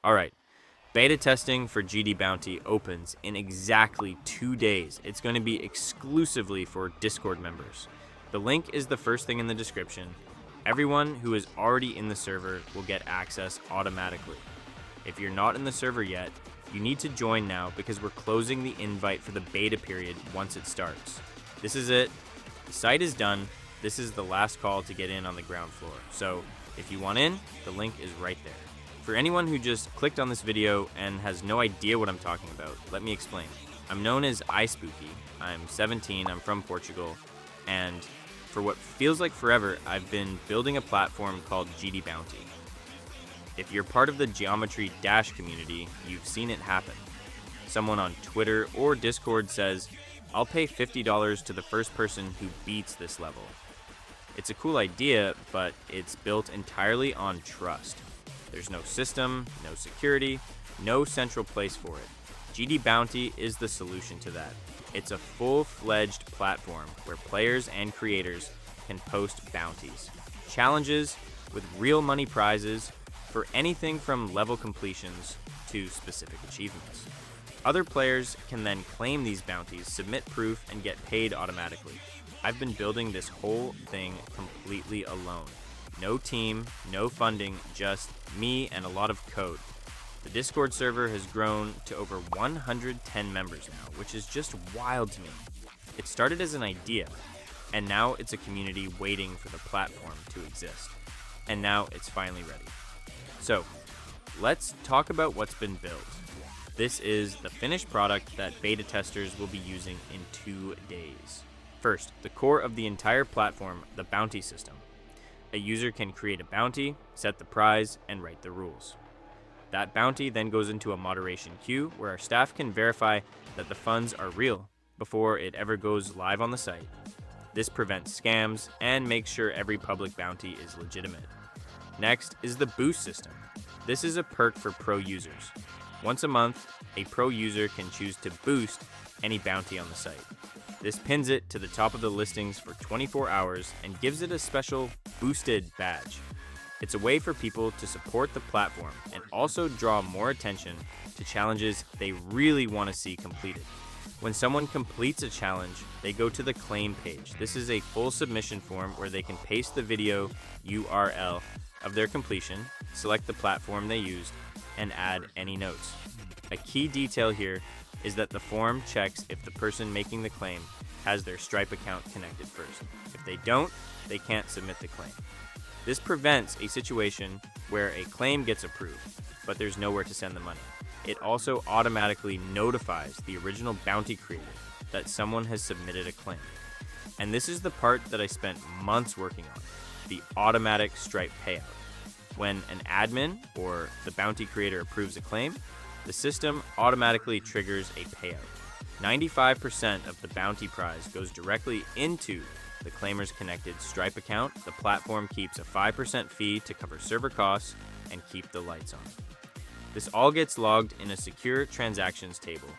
Alright, beta testing for GDBounty opens in exactly 2 days. It's going to be exclusively for Discord members. The link is the first thing in the description. Everyone who is already in the server will get access automatically. If you're not in the server yet, you need to join now because we're closing the invite for the beta period once it starts. This is it. The site is done. This is the last call to get in on the ground floor. So if you want in, the link is right there. For anyone who just clicked on this video and has no idea what I'm talking about, let me explain. I'm known as iSpooky. I'm 17, I'm from Portugal, and for what feels like forever, I've been building a platform called GDBounty. If you're part of the geometrydash community, you've seen it happen. Someone on Twitter or Discord says, "I'll pay $50 to the first person who beats this level." It's a cool idea, but it's built entirely on trust. There's no system, no security, no central place for it. GDBounty is the solution to that. It's a full-fledged platform where players and creators can post bounties, challenges with real money prizes for anything from level completions to specific achievements. Other players can then claim these bounties, submit proof, and get paid automatically. I've been building this whole thing completely alone. No team, no funding, just me and a lot of code. The Discord server has grown to over 110 members now, which is just wild to me. It started as an idea, and now it's a community waiting for the platform to exist. And now it's finally ready. So, let's talk about what's been built. This is the finished product that beta testers will be using in 2 days. First, the core of the entire platform, the bounty system. A user can create a bounty, set the prize, and write the rules. That bounty then goes into a moderation queue where our staff can verify that the funds are real before it ever goes live on the site. This prevents scams and makes sure every public bounty is legitimate. Next is the boost system. This is a perk for pro users. Once a month, a pro user can choose to boost any bounty on the site. This pins it to the top of the listings for 24 hours and gives it a special boosted badge. It's a way for people to support the platform and also draw more attention to challenges they really want to see completed. When someone completes a challenge, they go to the claim page. This is a full submission form where they can paste the video URL of their completion, select the platform they used, and add any notes. A key detail here is that the form checks if the person making the claim has their Stripe account connected first. If they don't, they can't submit the claim. This prevents a situation where a claim gets approved, but there's nowhere to send the money. It also automatically notifies the original bounty creator that someone has submitted a claim. And this is the part that I spent months working on, the automatic Stripe payout. When an admin or the bounty creator approves a claim, the system automatically triggers a payout. 95% of the bounty prize goes directly into the claimer's connected Stripe account. The platform keeps a 5% fee to cover server costs and keep the lights on. This all gets logged in a secure transactions table,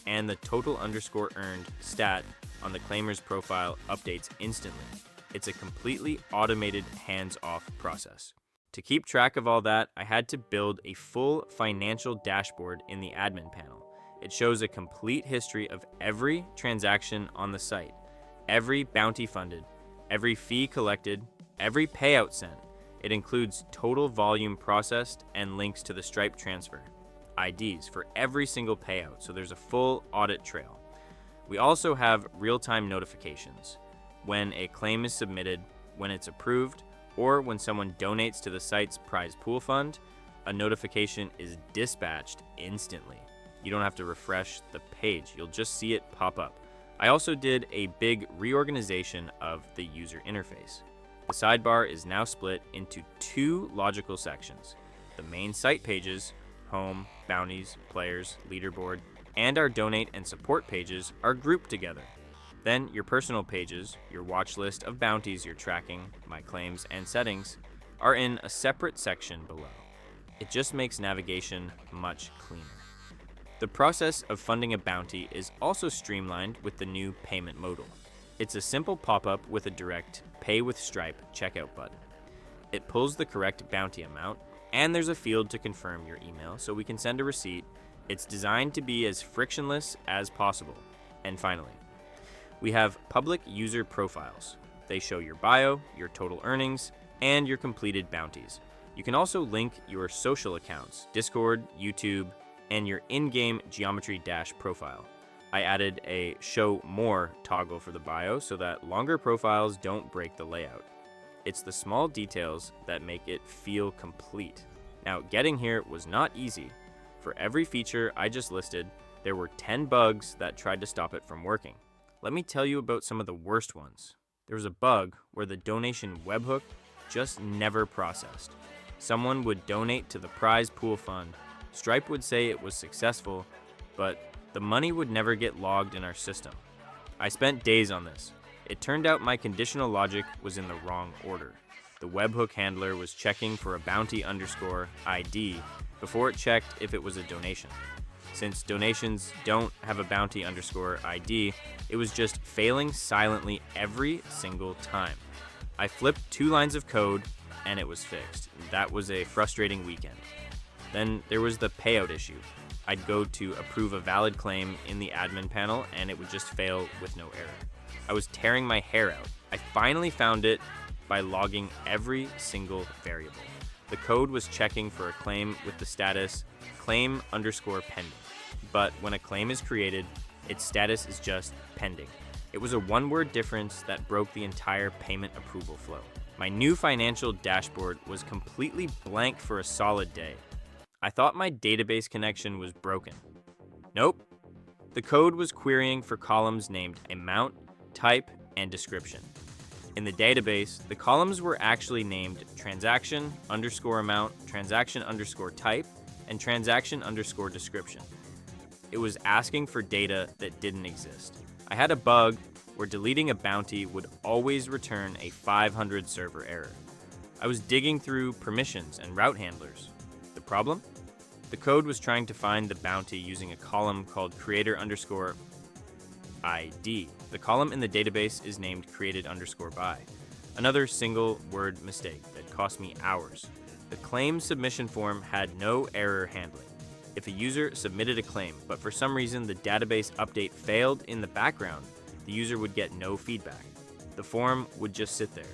and the total underscore earned stat on the claimer's profile updates instantly. It's a completely automated hands-off process. To keep track of all that, I had to build a full financial dashboard in the admin panel. It shows a complete history of every transaction on the site, every bounty funded, every fee collected, every payout sent. It includes total volume processed and links to the Stripe transfer, IDs for every single payout, so there's a full audit trail. We also have real-time notifications. When a claim is submitted, when it's approved, or when someone donates to the site's prize pool fund, a notification is dispatched instantly. You don't have to refresh the page, you'll just see it pop up. I also did a big reorganization of the user interface. The sidebar is now split into 2 logical sections. The main site pages, home, bounties, players, leaderboard, and our donate and support pages are grouped together. Then your personal pages, your watch list of bounties you're tracking, my claims and settings, are in a separate section below. It just makes navigation much cleaner. The process of funding a bounty is also streamlined with the new payment modal. It's a simple pop-up with a direct Pay with Stripe checkout button. It pulls the correct bounty amount And there's a field to confirm your email so we can send a receipt. It's designed to be as frictionless as possible. And finally, we have public user profiles. They show your bio, your total earnings, and your completed bounties. You can also link your social accounts, Discord, YouTube, and your in-game geometrydash profile. I added a show more toggle for the bio so that longer profiles don't break the layout. It's the small details that make it feel complete. Now, getting here was not easy. For every feature I just listed, there were 10 bugs that tried to stop it from working. Let me tell you about some of the worst ones. There was a bug where the donation webhook just never processed. Someone would donate to the prize pool fund. Stripe would say it was successful, but the money would never get logged in our system. I spent days on this. It turned out my conditional logic was in the wrong order. The webhook handler was checking for a bounty underscore ID before it checked if it was a donation. Since donations don't have a bounty underscore ID, it was just failing silently every single time. I flipped 2 lines of code and it was fixed. That was a frustrating weekend. Then there was the payout issue. I'd go to approve a valid claim in the admin panel and it would just fail with no error. I was tearing my hair out. I finally found it by logging every single variable. The code was checking for a claim with the status claim underscore pending. But when a claim is created, its status is just pending. It was a one-word difference that broke the entire payment approval flow. My new financial dashboard was completely blank for a solid day. I thought my database connection was broken. Nope. The code was querying for columns named amount, type, and description. In the database, the columns were actually named transaction underscore amount, transaction underscore type, and transaction underscore description. It was asking for data that didn't exist. I had a bug where deleting a bounty would always return a 500 server error. I was digging through permissions and route handlers. The problem? The code was trying to find the bounty using a column called creator underscore ID. The column in the database is named created underscore by. Another single word mistake that cost me hours. The claim submission form had no error handling. If a user submitted a claim, but for some reason the database update failed in the background, the user would get no feedback. The form would just sit there.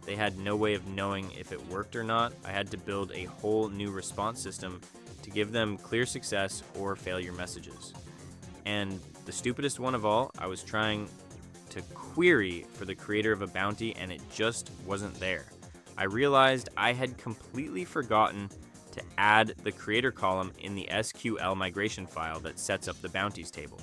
They had no way of knowing if it worked or not. I had to build a whole new response system to give them clear success or failure messages. And the stupidest one of all, I was trying to query for the creator of a bounty and it just wasn't there. I realized I had completely forgotten to add the creator column in the SQL migration file that sets up the bounties table.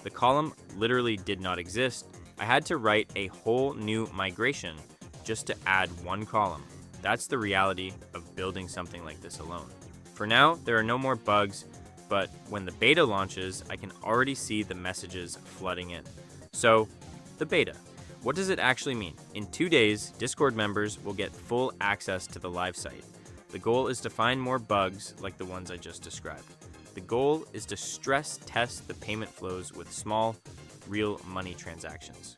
The column literally did not exist. I had to write a whole new migration just to add one column. That's the reality of building something like this alone. For now, there are no more bugs, but when the beta launches, I can already see the messages flooding in. So, the beta. What does it actually mean? In 2 days, Discord members will get full access to the live site. The goal is to find more bugs like the ones I just described. The goal is to stress test the payment flows with small, real money transactions.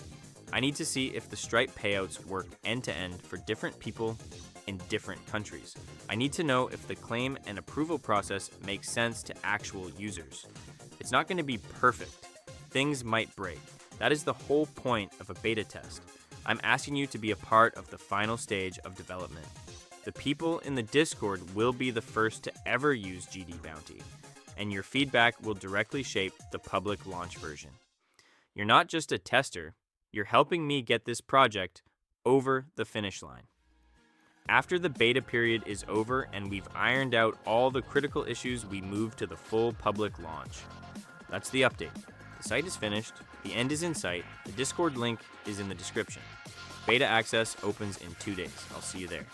I need to see if the Stripe payouts work end-to-end for different people in different countries. I need to know if the claim and approval process makes sense to actual users. It's not going to be perfect. Things might break. That is the whole point of a beta test. I'm asking you to be a part of the final stage of development. The people in the Discord will be the first to ever use GDBounty, and your feedback will directly shape the public launch version. You're not just a tester, you're helping me get this project over the finish line. After the beta period is over and we've ironed out all the critical issues, we move to the full public launch. That's the update. The site is finished, the end is in sight, the Discord link is in the description. Beta access opens in 2 days. I'll see you there.